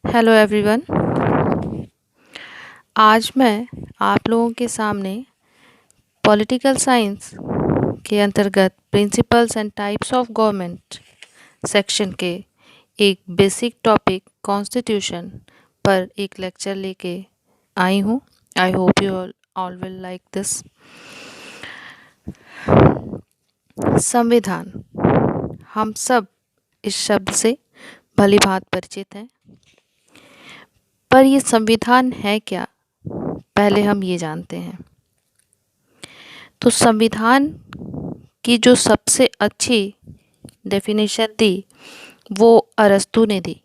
Hello everyone. आज मैं आप लोगों के सामने पॉलिटिकल साइंस के अंतर्गत principles and types of government section के एक बेसिक टॉपिक कॉन्स्टिट्यूशन पर एक लेक्चर लेके आई हूँ। I hope you all will like this. संविधान, हम सब इस शब्द से भली भांति परिचित हैं, पर ये संविधान है क्या, पहले हम ये जानते हैं। तो संविधान की जो सबसे अच्छी डेफिनेशन दी वो अरस्तू ने दी,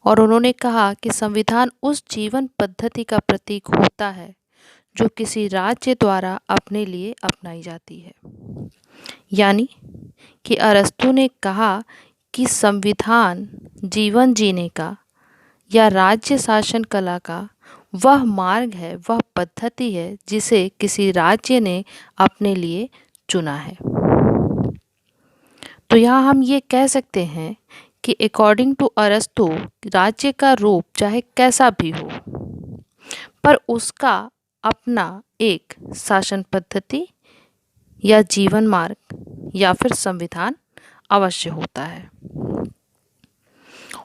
और उन्होंने कहा कि संविधान उस जीवन पद्धति का प्रतीक होता है जो किसी राज्य द्वारा अपने लिए अपनाई जाती है। यानी कि अरस्तू ने कहा कि संविधान जीवन जीने का या राज्य शासन कला का वह मार्ग है, वह पद्धति है जिसे किसी राज्य ने अपने लिए चुना है। तो यहाँ हम ये कह सकते हैं कि अकॉर्डिंग टू अरस्तू राज्य का रूप चाहे कैसा भी हो, पर उसका अपना एक शासन पद्धति या जीवन मार्ग या फिर संविधान अवश्य होता है।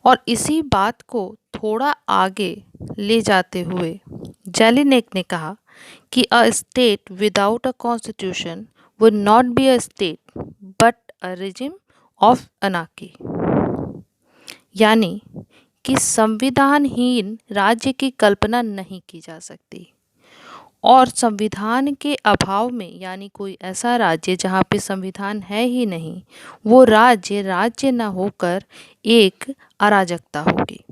और इसी बात को थोड़ा आगे ले जाते हुए जेलिनेक ने कहा कि a state without a constitution would not be a state but a regime of anarchy. यानी कि संविधानहीन राज्य की कल्पना नहीं की जा सकती, और संविधान के अभाव में यानी कोई ऐसा राज्य जहाँ पे संविधान है ही नहीं, वो राज्य राज्य न होकर एक अराजकता होगी।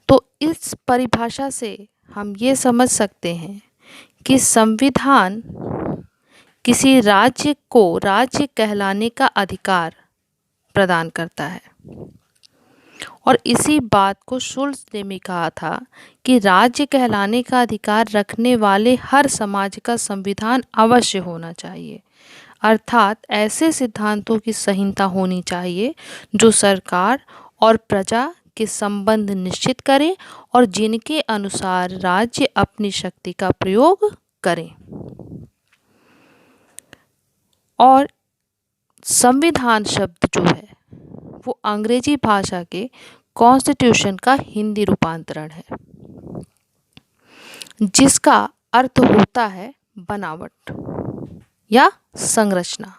तो इस परिभाषा से हम ये समझ सकते हैं कि संविधान किसी राज्य को राज्य कहलाने का अधिकार प्रदान करता है। और इसी बात को शुल्त्ज ने भी कहा था कि राज्य कहलाने का अधिकार रखने वाले हर समाज का संविधान अवश्य होना चाहिए, अर्थात ऐसे सिद्धांतों की संहिता होनी चाहिए जो सरकार और प्रजा के संबंध निश्चित करे और जिनके अनुसार राज्य अपनी शक्ति का प्रयोग करें। और संविधान शब्द जो है वो अंग्रेजी भाषा के कॉन्स्टिट्यूशन का हिंदी रूपांतरण है, जिसका अर्थ होता है बनावट या संरचना।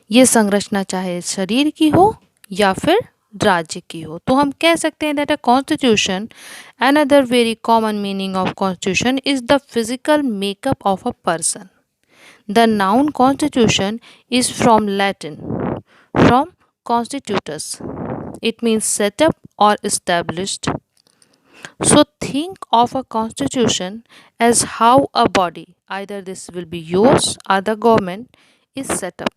ये संरचना चाहे शरीर की हो या फिर राज्य की हो। तो हम कह सकते हैं that a constitution, another very common meaning of constitution is the physical makeup of a person. The noun constitution is from Latin, from constitutus. It means set up or established. So think of a constitution as how a body, either this will be yours or the government, is set up.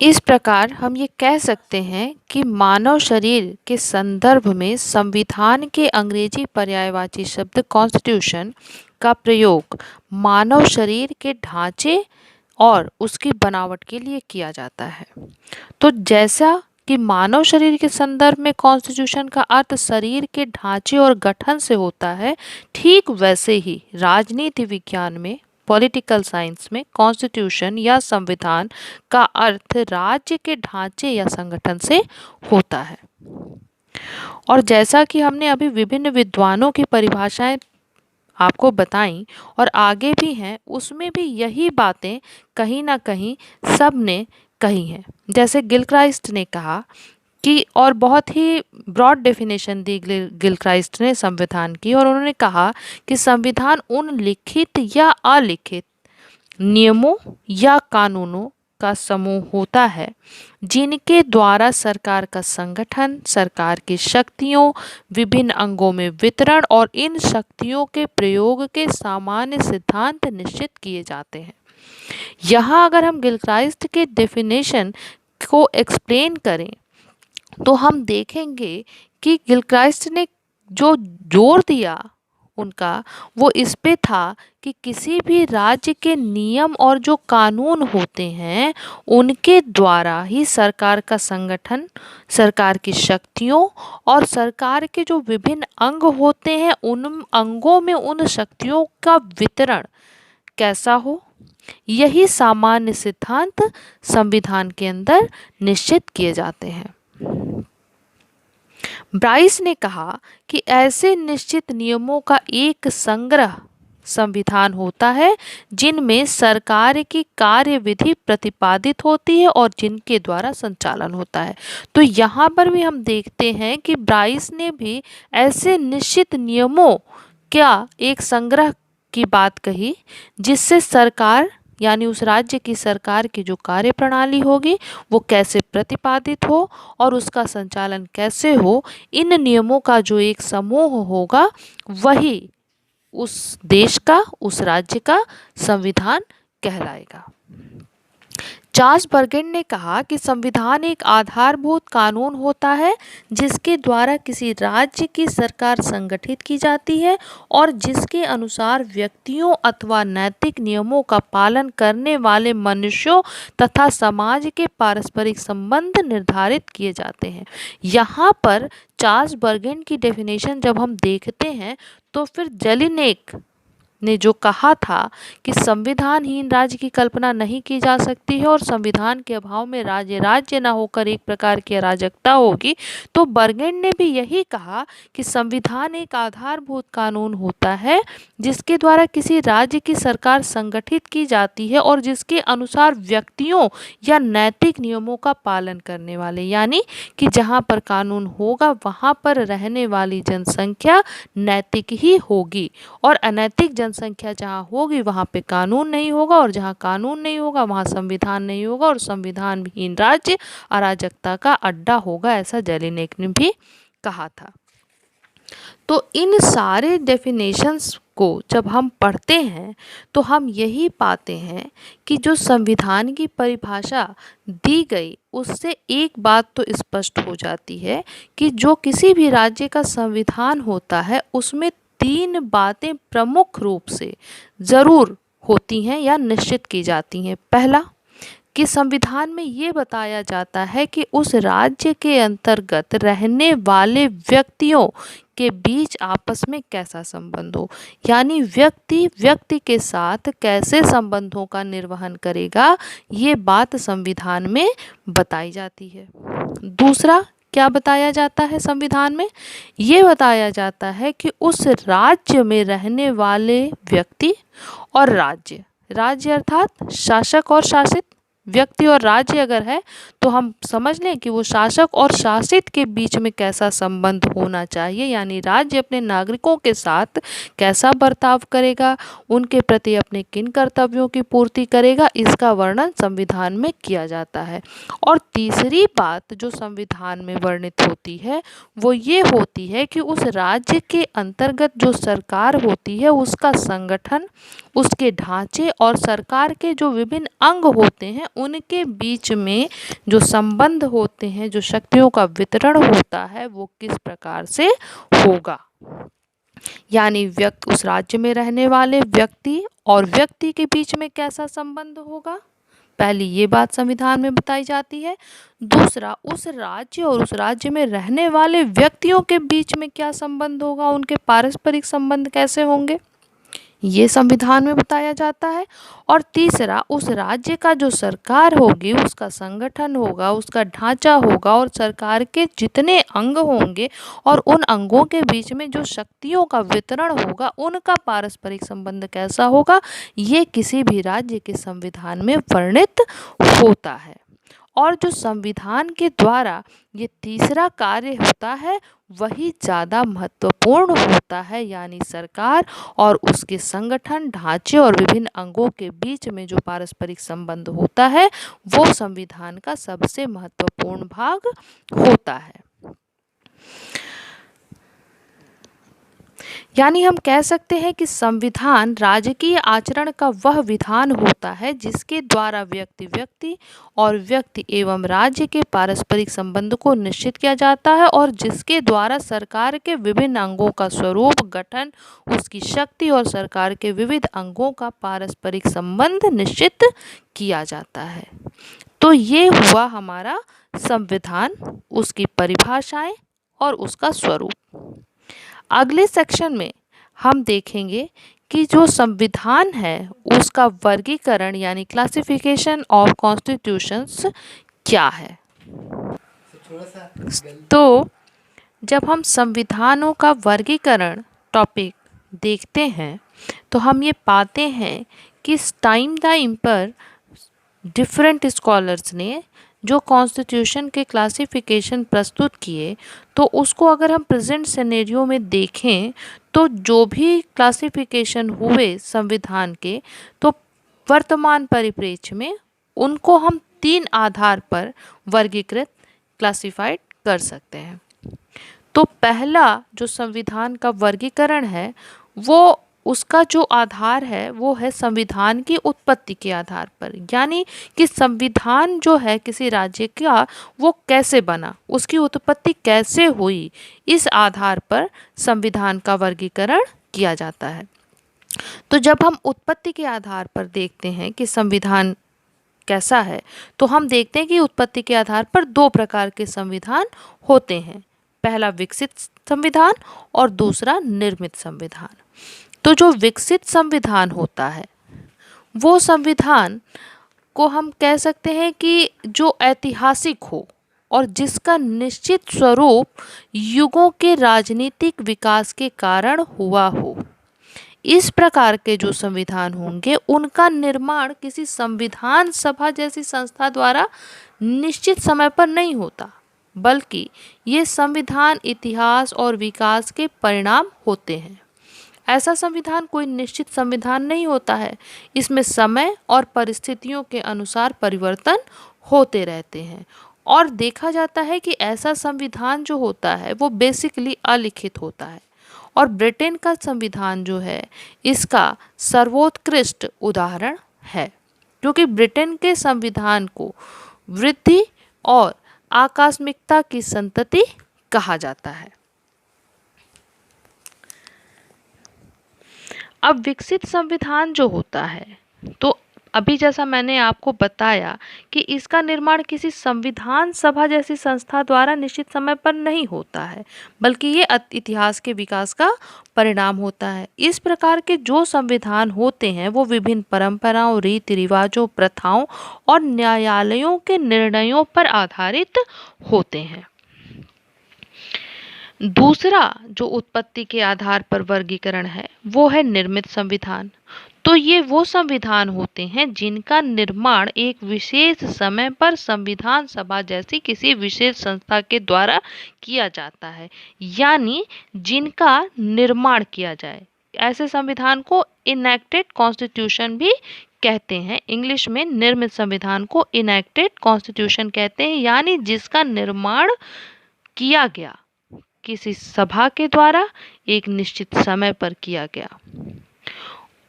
इस प्रकार हम ये कह सकते हैं कि मानव शरीर के संदर्भ में संविधान के अंग्रेजी पर्यायवाची शब्द कॉन्स्टिट्यूशन का प्रयोग मानव शरीर के ढांचे और उसकी बनावट के लिए किया जाता है। तो जैसा कि मानव शरीर के संदर्भ में कॉन्स्टिट्यूशन का अर्थ शरीर के ढांचे और गठन से होता है, ठीक वैसे ही राजनीति विज्ञान में, पॉलिटिकल साइंस में कॉन्स्टिट्यूशन या संविधान का अर्थ राज्य के ढांचे या संगठन से होता है। और जैसा कि हमने अभी विभिन्न विद्वानों की परिभाषाएं आपको बताई और आगे भी हैं, उसमें भी यही बातें कहीं ना कहीं सब ने कही हैं। जैसे गिलक्राइस्ट ने कहा कि, और बहुत ही ब्रॉड डेफिनेशन दी गिलक्राइस्ट ने संविधान की, और उन्होंने कहा कि संविधान उन लिखित या अलिखित नियमों या कानूनों का समूह होता है जिनके द्वारा सरकार का संगठन, सरकार की शक्तियों, विभिन्न अंगों में वितरण और इन शक्तियों के प्रयोग के सामान्य सिद्धांत निश्चित किए जाते हैं। यहाँ अगर हम गिलक्राइस्ट के डेफिनेशन को एक्सप्लेन करें तो हम देखेंगे कि गिलक्राइस्ट ने जो जोर दिया उनका वो इस पे था कि किसी भी राज्य के नियम और जो कानून होते हैं उनके द्वारा ही सरकार का संगठन, सरकार की शक्तियों और सरकार के जो विभिन्न अंग होते हैं उन अंगों में उन शक्तियों का वितरण कैसा हो, यही सामान्य सिद्धांत संविधान के अंदर निश्चित किए जाते हैं। ब्राइस ने कहा कि ऐसे निश्चित नियमों का एक संग्रह संविधान होता है जिनमें सरकार की कार्यविधि प्रतिपादित होती है और जिनके द्वारा संचालन होता है। तो यहाँ पर भी हम देखते हैं कि ब्राइस ने भी ऐसे निश्चित नियमों क्या एक संग्रह की बात कही जिससे सरकार यानी उस राज्य की सरकार की जो कार्य प्रणाली होगी वो कैसे प्रतिपादित हो और उसका संचालन कैसे हो, इन नियमों का जो एक समूह होगा वही उस देश का, उस राज्य का संविधान कहलाएगा। चार्ल्स बर्गेन ने कहा कि संविधान एक आधारभूत कानून होता है जिसके द्वारा किसी राज्य की सरकार संगठित की जाती है और जिसके अनुसार व्यक्तियों अथवा नैतिक नियमों का पालन करने वाले मनुष्यों तथा समाज के पारस्परिक संबंध निर्धारित किए जाते हैं। यहाँ पर चार्ल्स बर्गेन की डेफिनेशन जब हम देखते हैं तो फिर जेलिनेक ने जो कहा था कि संविधानहीन राज्य की कल्पना नहीं की जा सकती है और संविधान के अभाव में राज्य राज्य न होकर एक प्रकार की अराजकता होगी, तो बर्गेन ने भी यही कहा कि संविधान एक आधारभूत कानून होता है जिसके द्वारा किसी राज्य की सरकार संगठित की जाती है और जिसके अनुसार व्यक्तियों या नैतिक नियमों का पालन करने वाले, यानी कि जहाँ पर कानून होगा वहाँ पर रहने वाली जनसंख्या नैतिक ही होगी और अनैतिक जनसंख्या जहाँ होगी वहाँ पे कानून नहीं होगा और जहाँ कानून नहीं होगा वहाँ संविधान नहीं होगा और संविधानहीन राज्य अराजकता का अड्डा होगा, ऐसा जेलिनेक ने भी कहा था। तो इन सारे डेफिनेशंस को जब हम पढ़ते हैं तो हम यही पाते हैं कि जो संविधान की परिभाषा दी गई उससे एक बात तो स्पष्ट हो जाती है कि जो किसी भी राज्य का संविधान होता है उसमें 3 बातें प्रमुख रूप से ज़रूर होती हैं या निश्चित की जाती हैं। पहला कि संविधान में ये बताया जाता है कि उस राज्य के अंतर्गत रहने वाले व्यक्तियों के बीच आपस में कैसा संबंध हो, यानी व्यक्ति व्यक्ति के साथ कैसे संबंधों का निर्वहन करेगा, ये बात संविधान में बताई जाती है। दूसरा क्या बताया जाता है संविधान में, ये बताया जाता है कि उस राज्य में रहने वाले व्यक्ति और राज्य, राज्य अर्थात शासक और शासित, व्यक्ति और राज्य अगर है तो हम समझ लें कि वो शासक और शासित के बीच में कैसा संबंध होना चाहिए, यानी राज्य अपने नागरिकों के साथ कैसा बर्ताव करेगा, उनके प्रति अपने किन कर्तव्यों की पूर्ति करेगा, इसका वर्णन संविधान में किया जाता है। और तीसरी बात जो संविधान में वर्णित होती है वो ये होती है कि उस राज्य के अंतर्गत जो सरकार होती है उसका संगठन, उसके ढांचे और सरकार के जो विभिन्न अंग होते हैं उनके बीच में जो संबंध होते हैं, जो शक्तियों का वितरण होता है वो किस प्रकार से होगा, यानी उस राज्य में रहने वाले व्यक्ति और व्यक्ति के बीच में कैसा संबंध होगा, पहली ये बात संविधान में बताई जाती है। दूसरा, उस राज्य और उस राज्य में रहने वाले व्यक्तियों के बीच में क्या संबंध होगा, उनके पारस्परिक संबंध कैसे होंगे, ये संविधान में बताया जाता है। और तीसरा, उस राज्य का जो सरकार होगी उसका संगठन होगा, उसका ढांचा होगा और सरकार के जितने अंग होंगे और उन अंगों के बीच में जो शक्तियों का वितरण होगा उनका पारस्परिक संबंध कैसा होगा, ये किसी भी राज्य के संविधान में वर्णित होता है। और जो संविधान के द्वारा ये तीसरा कार्य होता है वही ज़्यादा महत्वपूर्ण होता है, यानी सरकार और उसके संगठन, ढांचे और विभिन्न अंगों के बीच में जो पारस्परिक संबंध होता है वो संविधान का सबसे महत्वपूर्ण भाग होता है। यानी हम कह सकते हैं कि संविधान राजकीय आचरण का वह विधान होता है जिसके द्वारा व्यक्ति और व्यक्ति एवं राज्य के पारस्परिक संबंध को निश्चित किया जाता है और जिसके द्वारा सरकार के विभिन्न अंगों का स्वरूप, गठन, उसकी शक्ति और सरकार के विविध अंगों का पारस्परिक संबंध निश्चित किया जाता है। तो ये हुआ हमारा संविधान, उसकी परिभाषाएं और उसका स्वरूप। अगले सेक्शन में हम देखेंगे कि जो संविधान है उसका वर्गीकरण यानी क्लासिफिकेशन ऑफ कॉन्स्टिट्यूशंस क्या है। तो जब हम संविधानों का वर्गीकरण टॉपिक देखते हैं तो हम ये पाते हैं कि टाइम पर डिफरेंट स्कॉलर्स ने जो कॉन्स्टिट्यूशन के क्लासिफिकेशन प्रस्तुत किए, तो उसको अगर हम प्रेजेंट सिनेरियो में देखें तो जो भी क्लासिफिकेशन हुए संविधान के, तो वर्तमान परिप्रेक्ष्य में उनको हम 3 आधार पर वर्गीकृत क्लासिफाइड कर सकते हैं। तो पहला जो संविधान का वर्गीकरण है वो उसका जो आधार है वो है संविधान की उत्पत्ति के आधार पर, यानी कि संविधान जो है किसी राज्य का वो कैसे बना, उसकी उत्पत्ति कैसे हुई, इस आधार पर संविधान का वर्गीकरण किया जाता है। तो जब हम उत्पत्ति के आधार पर देखते हैं कि संविधान कैसा है, तो हम देखते हैं कि उत्पत्ति के आधार पर 2 प्रकार के संविधान होते हैं, पहला विकसित संविधान और दूसरा निर्मित संविधान। तो जो विकसित संविधान होता है वो संविधान को हम कह सकते हैं कि जो ऐतिहासिक हो और जिसका निश्चित स्वरूप युगों के राजनीतिक विकास के कारण हुआ हो। इस प्रकार के जो संविधान होंगे उनका निर्माण किसी संविधान सभा जैसी संस्था द्वारा निश्चित समय पर नहीं होता, बल्कि ये संविधान इतिहास और विकास के परिणाम होते हैं। ऐसा संविधान कोई निश्चित संविधान नहीं होता है, इसमें समय और परिस्थितियों के अनुसार परिवर्तन होते रहते हैं और देखा जाता है कि ऐसा संविधान जो होता है वो बेसिकली अलिखित होता है। और ब्रिटेन का संविधान जो है इसका सर्वोत्कृष्ट उदाहरण है, क्योंकि ब्रिटेन के संविधान को वृद्धि और आकस्मिकता की संतति कहा जाता है। अब विकसित संविधान जो होता है, तो अभी जैसा मैंने आपको बताया कि इसका निर्माण किसी संविधान सभा जैसी संस्था द्वारा निश्चित समय पर नहीं होता है, बल्कि ये इतिहास के विकास का परिणाम होता है। इस प्रकार के जो संविधान होते हैं वो विभिन्न परंपराओं, रीति रिवाजों, प्रथाओं और न्यायालयों के निर्णयों पर आधारित होते हैं। दूसरा जो उत्पत्ति के आधार पर वर्गीकरण है वो है निर्मित संविधान। तो ये वो संविधान होते हैं जिनका निर्माण एक विशेष समय पर संविधान सभा जैसी किसी विशेष संस्था के द्वारा किया जाता है, यानी जिनका निर्माण किया जाए। ऐसे संविधान को इनैक्टेड कॉन्स्टिट्यूशन भी कहते हैं। इंग्लिश में निर्मित संविधान को इनैक्टेड कॉन्स्टिट्यूशन कहते हैं, यानी जिसका निर्माण किया गया किसी सभा के द्वारा एक निश्चित समय पर किया गया।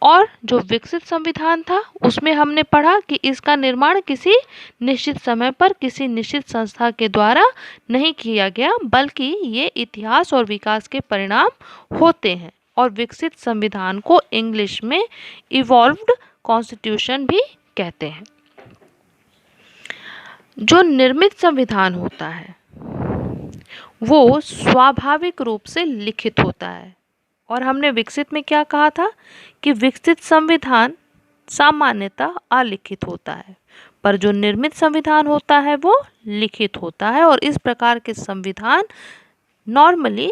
और जो विकसित संविधान था उसमें हमने पढ़ा कि इसका निर्माण किसी निश्चित समय पर किसी निश्चित संस्था के द्वारा नहीं किया गया, बल्कि ये इतिहास और विकास के परिणाम होते हैं। और विकसित संविधान को इंग्लिश में इवॉल्व्ड कॉन्स्टिट्यूशन भी कहते हैं। जो निर्मित संविधान होता है वो स्वाभाविक रूप से लिखित होता है। और हमने विकसित में क्या कहा था कि विकसित संविधान सामान्यतः अलिखित होता है, पर जो निर्मित संविधान होता है वो लिखित होता है। और इस प्रकार के संविधान नॉर्मली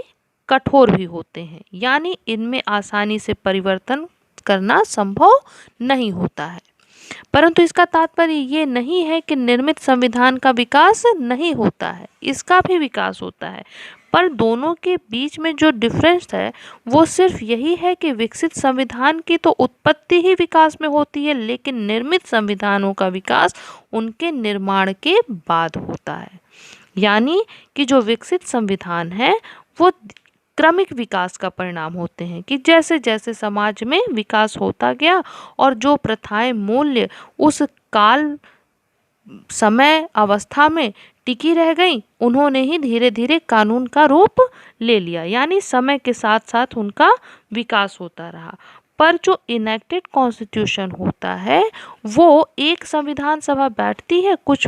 कठोर भी होते हैं, यानी इनमें आसानी से परिवर्तन करना संभव नहीं होता है। परंतु इसका तात्पर्य ये नहीं है कि निर्मित संविधान का विकास नहीं होता है, इसका भी विकास होता है। पर दोनों के बीच में जो डिफरेंस है वो सिर्फ यही है कि विकसित संविधान की तो उत्पत्ति ही विकास में होती है, लेकिन निर्मित संविधानों का विकास उनके निर्माण के बाद होता है। यानी कि जो विकसित संविधान है वो क्रमिक विकास का परिणाम होते हैं कि जैसे जैसे समाज में विकास होता गया और जो प्रथाएं मूल्य उस काल समय अवस्था में टिकी रह गई, उन्होंने ही धीरे धीरे कानून का रूप ले लिया, यानी समय के साथ साथ उनका विकास होता रहा। पर जो इनेक्टेड कॉन्स्टिट्यूशन होता है वो एक संविधान सभा बैठती है, कुछ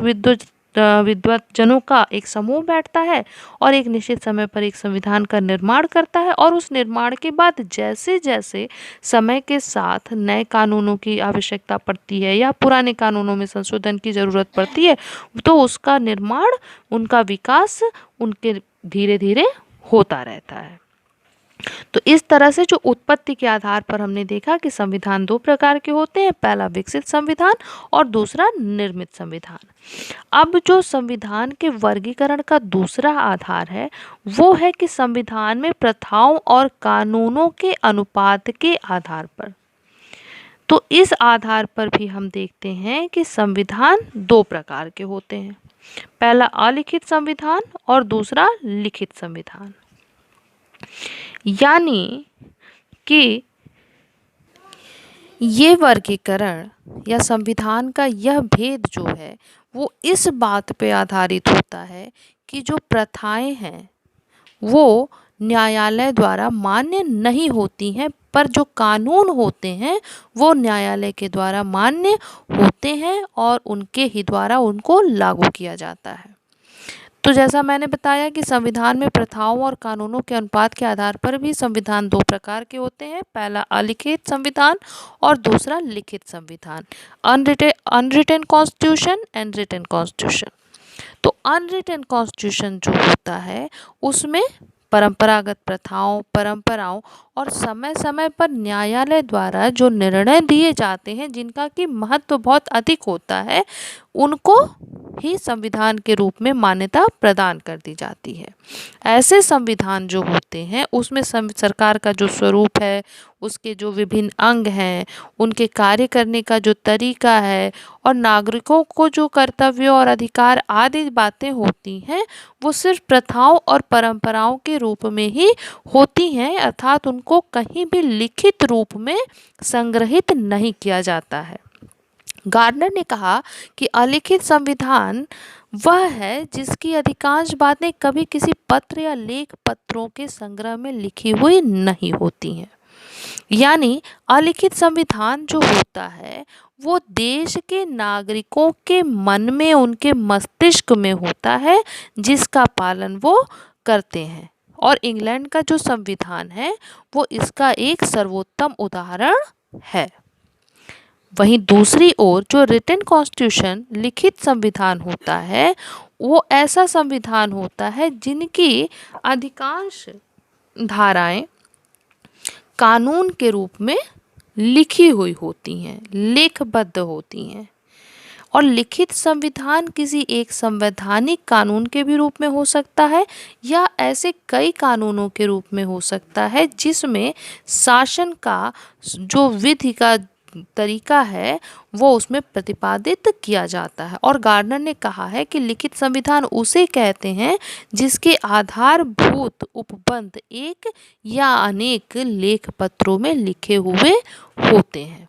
विद्वतजनों का एक समूह बैठता है और एक निश्चित समय पर एक संविधान का निर्माण करता है, और उस निर्माण के बाद जैसे जैसे समय के साथ नए कानूनों की आवश्यकता पड़ती है या पुराने कानूनों में संशोधन की ज़रूरत पड़ती है तो उसका निर्माण, उनका विकास उनके धीरे धीरे होता रहता है। तो इस तरह से जो उत्पत्ति के आधार पर हमने देखा कि संविधान दो प्रकार के होते हैं, पहला विकसित संविधान और दूसरा निर्मित संविधान। अब जो संविधान के वर्गीकरण का दूसरा आधार है वो है कि संविधान में प्रथाओं और कानूनों के अनुपात के आधार पर। तो इस आधार पर भी हम देखते हैं कि संविधान दो प्रकार के होते हैं, पहला अलिखित संविधान और दूसरा लिखित संविधान। यानी कि ये वर्गीकरण या संविधान का यह भेद जो है वो इस बात पे आधारित होता है कि जो प्रथाएं हैं वो न्यायालय द्वारा मान्य नहीं होती हैं, पर जो कानून होते हैं वो न्यायालय के द्वारा मान्य होते हैं और उनके ही द्वारा उनको लागू किया जाता है। तो जैसा मैंने बताया कि संविधान में प्रथाओं और कानूनों के अनुपात के आधार पर भी संविधान दो प्रकार के होते हैं, पहला अलिखित संविधान और दूसरा लिखित संविधान, unwritten constitution and written constitution. तो अनरिटन कॉन्स्टिट्यूशन जो होता है उसमें परंपरागत प्रथाओं, परंपराओं और समय समय पर न्यायालय द्वारा जो निर्णय दिए जाते हैं जिनका कि महत्व बहुत अधिक होता है, उनको ही संविधान के रूप में मान्यता प्रदान कर दी जाती है। ऐसे संविधान जो होते हैं उसमें सरकार का जो स्वरूप है, उसके जो विभिन्न अंग हैं, उनके कार्य करने का जो तरीका है और नागरिकों को जो कर्तव्य और अधिकार आदि बातें होती हैं वो सिर्फ प्रथाओं और परंपराओं के रूप में ही होती हैं, अर्थात उनको कहीं भी लिखित रूप में संग्रहित नहीं किया जाता है। गार्डनर ने कहा कि अलिखित संविधान वह है जिसकी अधिकांश बातें कभी किसी पत्र या लेख पत्रों के संग्रह में लिखी हुई नहीं होती हैं। यानी अलिखित संविधान जो होता है वो देश के नागरिकों के मन में, उनके मस्तिष्क में होता है, जिसका पालन वो करते हैं। और इंग्लैंड का जो संविधान है वो इसका एक सर्वोत्तम उदाहरण है। वहीं दूसरी ओर जो रिटन कॉन्स्टिट्यूशन लिखित संविधान होता है वो ऐसा संविधान होता है जिनकी अधिकांश धाराएं कानून के रूप में लिखी हुई होती हैं, लेखबद्ध होती हैं। और लिखित संविधान किसी एक संवैधानिक कानून के भी रूप में हो सकता है या ऐसे कई कानूनों के रूप में हो सकता है जिसमें शासन का जो विधि का तरीका है वो उसमें प्रतिपादित किया जाता है। और गार्डनर ने कहा है कि लिखित संविधान उसे कहते हैं जिसके आधारभूत उपबंध एक या अनेक लेख पत्रों में लिखे हुए होते हैं।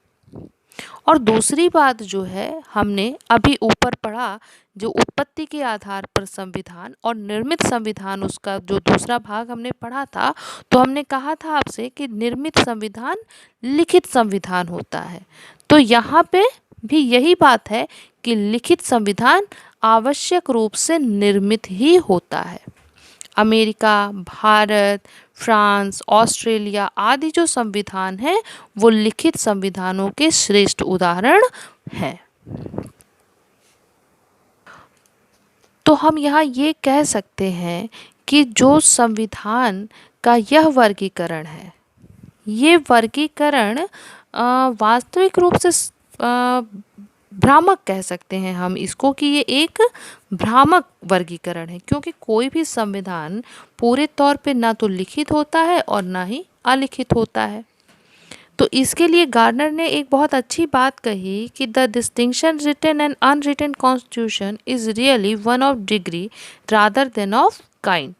और दूसरी बात जो है हमने अभी ऊपर पढ़ा, जो उत्पत्ति के आधार पर संविधान और निर्मित संविधान, उसका जो दूसरा भाग हमने पढ़ा था, तो हमने कहा था आपसे कि निर्मित संविधान लिखित संविधान होता है। तो यहाँ पे भी यही बात है कि लिखित संविधान आवश्यक रूप से निर्मित ही होता है। अमेरिका, भारत, फ्रांस, ऑस्ट्रेलिया आदि जो संविधान हैं वो लिखित संविधानों के श्रेष्ठ उदाहरण हैं। तो हम यहाँ ये कह सकते हैं कि जो संविधान का यह वर्गीकरण है, ये वर्गीकरण वास्तविक रूप से भ्रामक कह सकते हैं हम इसको, कि ये एक भ्रामक वर्गीकरण है, क्योंकि कोई भी संविधान पूरे तौर पे ना तो लिखित होता है और ना ही अलिखित होता है। तो इसके लिए गार्डनर ने एक बहुत अच्छी बात कही कि the distinction written and unwritten constitution is really one of degree rather than of kind.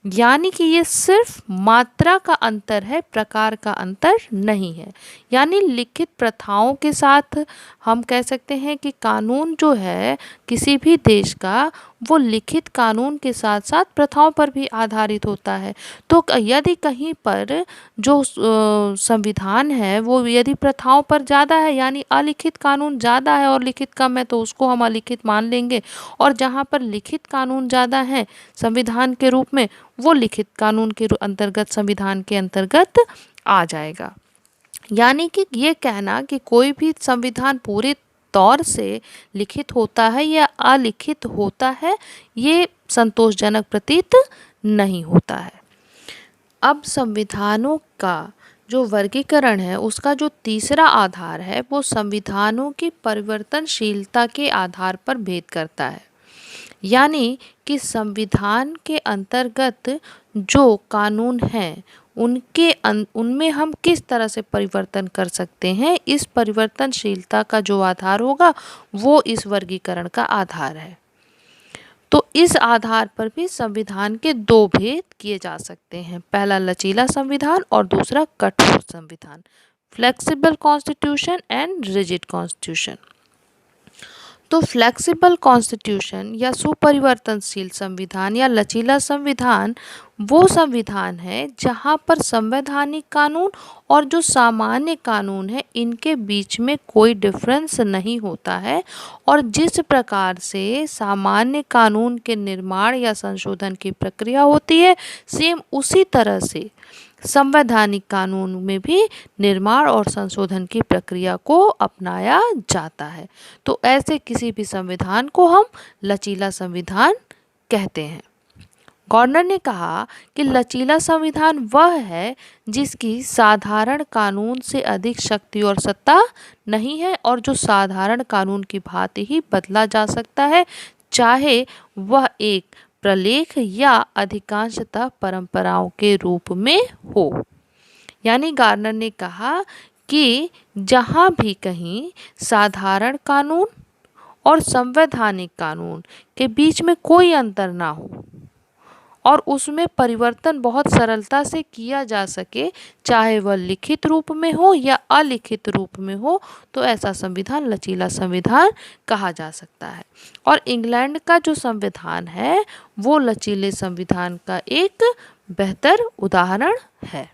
यानी कि ये सिर्फ मात्रा का अंतर है, प्रकार का अंतर नहीं है। यानी लिखित प्रथाओं के साथ हम कह सकते हैं कि कानून जो है किसी भी देश का, वो लिखित कानून के साथ साथ प्रथाओं पर भी आधारित होता है। तो यदि कहीं पर जो संविधान है वो यदि प्रथाओं पर ज़्यादा है, यानी अलिखित कानून ज़्यादा है और लिखित कम है, तो उसको हम अलिखित मान लेंगे। और जहाँ पर लिखित कानून ज़्यादा है संविधान के रूप में, वो लिखित कानून के अंतर्गत, संविधान के अंतर्गत आ जाएगा। यानी कि ये कहना कि कोई भी संविधान पूरे तौर से लिखित होता है या अलिखित होता है, ये संतोषजनक प्रतीत नहीं होता है। अब संविधानों का जो वर्गीकरण है उसका जो तीसरा आधार है वो संविधानों की परिवर्तनशीलता के आधार पर भेद करता है। यानी कि संविधान के अंतर्गत जो कानून हैं उनमें हम किस तरह से परिवर्तन कर सकते हैं, इस परिवर्तनशीलता का जो आधार होगा वो इस वर्गीकरण का आधार है। तो इस आधार पर भी संविधान के दो भेद किए जा सकते हैं, पहला लचीला संविधान और दूसरा कठोर संविधान, flexible constitution and rigid constitution. तो फ्लेक्सिबल कॉन्स्टिट्यूशन या सुपरिवर्तनशील संविधान या लचीला संविधान वो संविधान है जहाँ पर संवैधानिक कानून और जो सामान्य कानून है इनके बीच में कोई डिफरेंस नहीं होता है, और जिस प्रकार से सामान्य कानून के निर्माण या संशोधन की प्रक्रिया होती है, सेम उसी तरह से संवैधानिक कानून में भी निर्माण और संशोधन की प्रक्रिया को अपनाया जाता है। तो ऐसे किसी भी संविधान को हम लचीला संविधान कहते हैं। गवर्नर ने कहा कि लचीला संविधान वह है जिसकी साधारण कानून से अधिक शक्ति और सत्ता नहीं है और जो साधारण कानून की भांति ही बदला जा सकता है, चाहे वह एक प्रलेख या अधिकांशतः परंपराओं के रूप में हो। यानी गार्नर ने कहा कि जहाँ भी कहीं साधारण कानून और संवैधानिक कानून के बीच में कोई अंतर ना हो और उसमें परिवर्तन बहुत सरलता से किया जा सके, चाहे वह लिखित रूप में हो या अलिखित रूप में हो, तो ऐसा संविधान लचीला संविधान कहा जा सकता है। और इंग्लैंड का जो संविधान है वो लचीले संविधान का एक बेहतर उदाहरण है,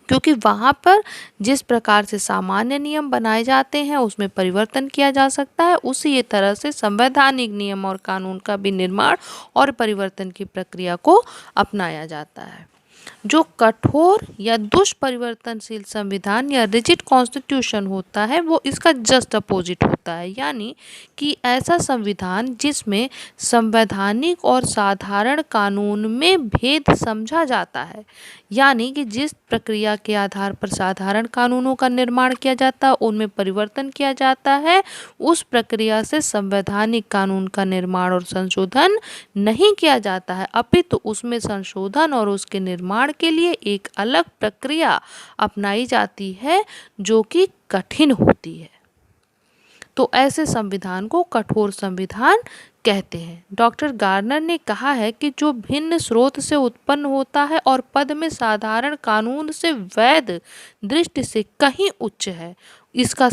क्योंकि वहाँ पर जिस प्रकार से सामान्य नियम बनाए जाते हैं उसमें परिवर्तन किया जा सकता है, उसी तरह से संवैधानिक नियम और कानून का भी निर्माण और परिवर्तन की प्रक्रिया को अपनाया जाता है। जो कठोर या दुष्परिवर्तनशील संविधान या रिजिड कॉन्स्टिट्यूशन होता है वो इसका जस्ट अपोजिट होता है। यानी कि ऐसा संविधान जिसमें संवैधानिक और साधारण कानून में भेद समझा जाता है, यानी कि जिस प्रक्रिया के आधार पर साधारण कानूनों का निर्माण किया जाता है उनमें परिवर्तन किया जाता है, उस प्रक्रिया से संवैधानिक कानून का निर्माण और संशोधन नहीं किया जाता है, अपितु उसमें संशोधन और उसके निर्माण के लिए एक अलग प्रक्रिया अपनाई जाती है जो कि कठिन होती है। तो ऐसे संविधान को कठोर संविधान कहते हैं। डॉक्टर गार्नर ने कहा है कि जो भिन्न स्रोत से उत्पन्न होता है और पद में साधारण कानून से वैध दृष्टि से कहीं उच्च है, इसका